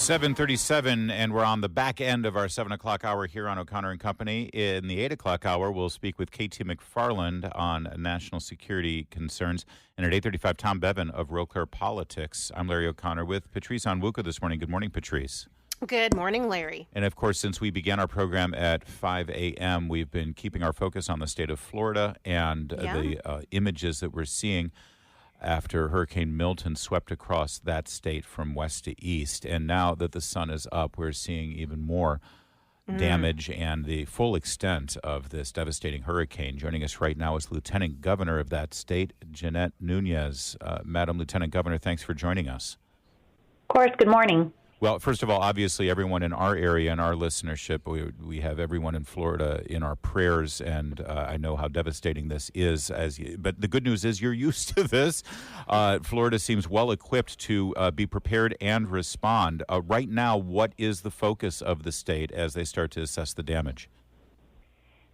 7:37, and we're on the back end of our 7 o'clock hour here on O'Connor and Company. In the 8 o'clock hour, we'll speak with KT McFarland on national security concerns. And at 8:35, Tom Bevan of Real Clear Politics. I'm Larry O'Connor with Patrice Onwuka this morning. Good morning, Patrice. Good morning, Larry. And of course, since we began our program at 5 a.m., we've been keeping our focus on the state of Florida and the images that we're seeing after Hurricane Milton swept across that state from west to east. And now that the sun is up, we're seeing even more damage and the full extent of this devastating hurricane. Joining us right now is Lieutenant Governor of that state, Jeanette Nunez. Madam Lieutenant Governor, thanks for joining us. Of course, good morning. Well, first of all, obviously, everyone in our area and our listenership, we have everyone in Florida in our prayers, and I know how devastating this is. But the good news is you're used to this. Florida seems well equipped to be prepared and respond. Right now, what is the focus of the state as they start to assess the damage?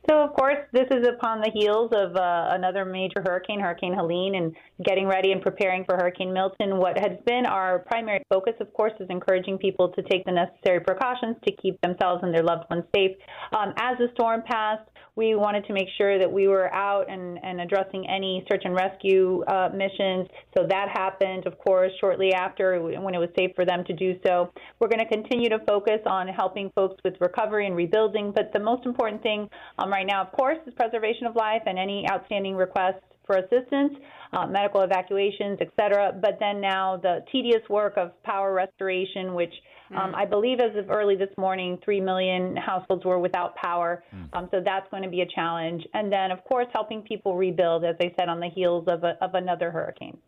So, of course, this is upon the heels of another major hurricane, Hurricane Helene, and getting ready and preparing for Hurricane Milton. What has been our primary focus, of course, is encouraging people to take the necessary precautions to keep themselves and their loved ones safe. As the storm passed, we wanted to make sure that we were out and addressing any search and rescue missions. So that happened, of course, shortly after when it was safe for them to do so. We're going to continue to focus on helping folks with recovery and rebuilding. But the most important thing right now, of course, is preservation of life and any outstanding requests for assistance, medical evacuations, et cetera. But then now the tedious work of power restoration, which I believe as of early this morning, 3 million households were without power. So that's going to be a challenge. And then, of course, helping people rebuild, as I said, on the heels of another hurricane.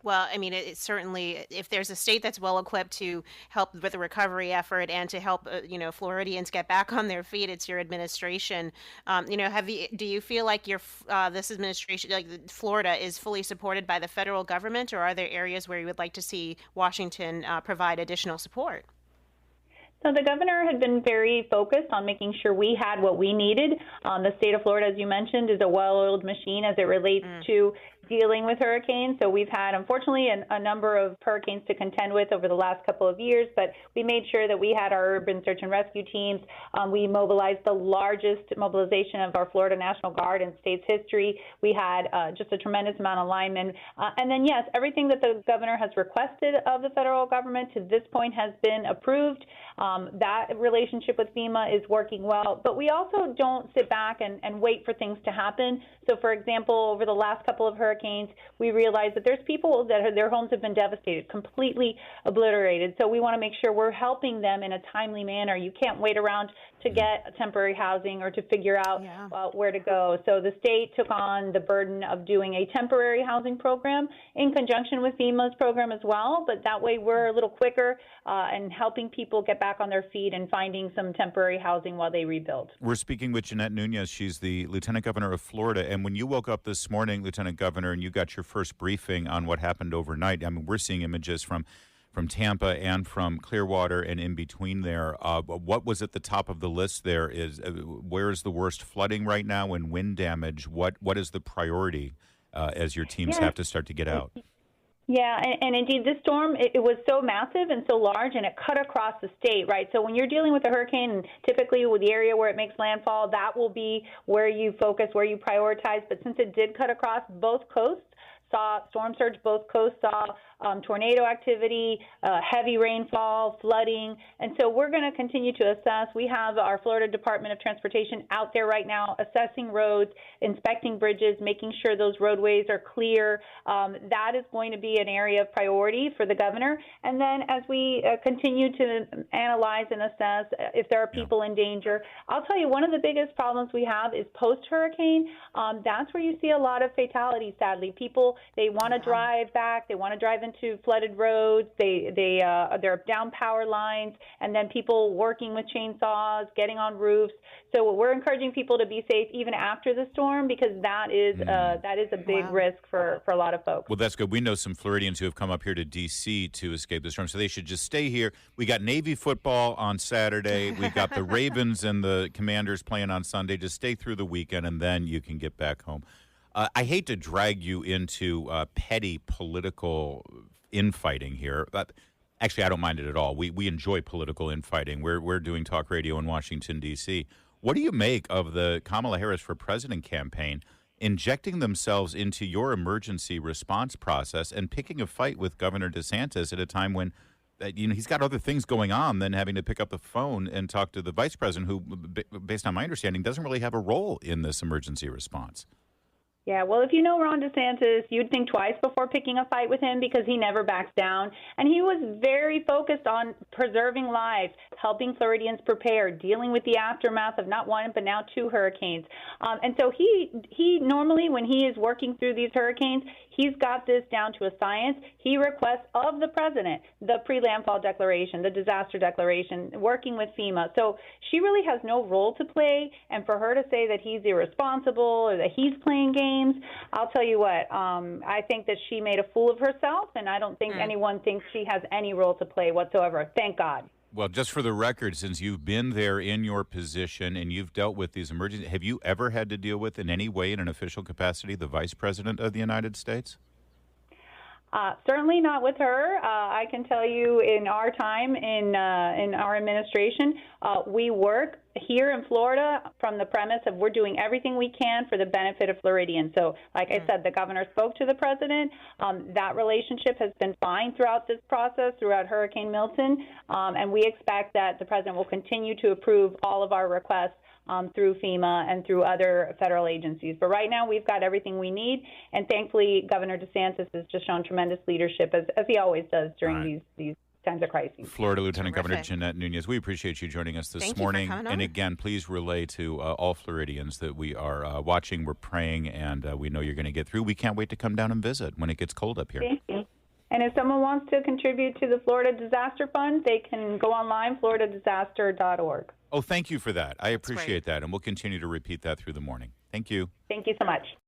Well, I mean, it's certainly, if there's a state that's well equipped to help with the recovery effort and to help, Floridians get back on their feet, it's your administration. Do you feel like this administration, like Florida, is fully supported by the federal government, or are there areas where you would like to see Washington provide additional support? So the governor had been very focused on making sure we had what we needed. The state of Florida, as you mentioned, is a well-oiled machine as it relates to dealing with hurricanes. So we've had, unfortunately, a number of hurricanes to contend with over the last couple of years, but we made sure that we had our urban search and rescue teams. We mobilized the largest mobilization of our Florida National Guard in state's history. We had just a tremendous amount of linemen. And then, yes, everything that the governor has requested of the federal government to this point has been approved. That relationship with FEMA is working well, but we also don't sit back and wait for things to happen. So, for example, over the last couple of hurricanes, we realized that there's people that their homes have been devastated, completely obliterated. So we want to make sure we're helping them in a timely manner. You can't wait around to get temporary housing or to figure out where to go. So the state took on the burden of doing a temporary housing program in conjunction with FEMA's program as well. But that way we're a little quicker and helping people get back on their feet and finding some temporary housing while they rebuild. We're speaking with Jeanette Nunez. She's the Lieutenant Governor of Florida. And when you woke up this morning, Lieutenant Governor, and you got your first briefing on what happened overnight, I mean, we're seeing images from Tampa and from Clearwater and in between there. What was at the top of the list there? Where is the worst flooding right now and wind damage? What is the priority as your teams have to start to get out? Yeah, and indeed, this storm, it was so massive and so large, and it cut across the state, right? So when you're dealing with a hurricane, and typically with the area where it makes landfall, that will be where you focus, where you prioritize. But since it did cut across both coasts, saw storm surge, both coasts saw tornado activity, heavy rainfall, flooding. And so we're going to continue to assess. We have our Florida Department of Transportation out there right now assessing roads, inspecting bridges, making sure those roadways are clear. That is going to be an area of priority for the governor. And then as we continue to analyze and assess if there are people in danger, I'll tell you one of the biggest problems we have is post-hurricane. That's where you see a lot of fatalities, sadly. People, they want to drive back. They want to drive into flooded roads. They're down power lines, and then people working with chainsaws, getting on roofs. So we're encouraging people to be safe even after the storm, because that is a big risk for a lot of folks. Well, that's good. We know some Floridians who have come up here to D.C. to escape the storm, so they should just stay here. We got Navy football on Saturday. We got the Ravens and the Commanders playing on Sunday. Just stay through the weekend, and then you can get back home. I hate to drag you into petty political infighting here, but Actually, I don't mind it at all. We enjoy political infighting. We're doing talk radio in Washington, D.C. What do you make of the Kamala Harris for President campaign injecting themselves into your emergency response process and picking a fight with Governor DeSantis at a time when he's got other things going on than having to pick up the phone and talk to the vice president, who, based on my understanding, doesn't really have a role in this emergency response? Yeah, well, if you know Ron DeSantis, you'd think twice before picking a fight with him because he never backs down. And he was very focused on preserving lives, helping Floridians prepare, dealing with the aftermath of not one but now two hurricanes. And so he normally, when he is working through these hurricanes, he's got this down to a science. He requests of the president the pre-landfall declaration, the disaster declaration, working with FEMA. So she really has no role to play. And for her to say that he's irresponsible or that he's playing games, I'll tell you what, I think that she made a fool of herself, and I don't think anyone thinks she has any role to play whatsoever. Thank God. Well, just for the record, since you've been there in your position and you've dealt with these emergencies, have you ever had to deal with in any way in an official capacity the Vice President of the United States? Certainly not with her. I can tell you in our time in our administration, we work here in Florida from the premise of we're doing everything we can for the benefit of Floridians. So, like I said, the governor spoke to the president. That relationship has been fine throughout this process, throughout Hurricane Milton, and we expect that the president will continue to approve all of our requests through FEMA and through other federal agencies. But right now, we've got everything we need, and thankfully, Governor DeSantis has just shown tremendous leadership, as he always does during these times of crisis. Florida Lieutenant Governor Jeanette Nunez, we appreciate you joining us this morning. And again, please relay to all Floridians that we are watching, we're praying, and we know you're going to get through. We can't wait to come down and visit when it gets cold up here. Thank you. And if someone wants to contribute to the Florida Disaster Fund, they can go online, floridadisaster.org. Oh, thank you for that. I appreciate that, and we'll continue to repeat that through the morning. Thank you. Thank you so much.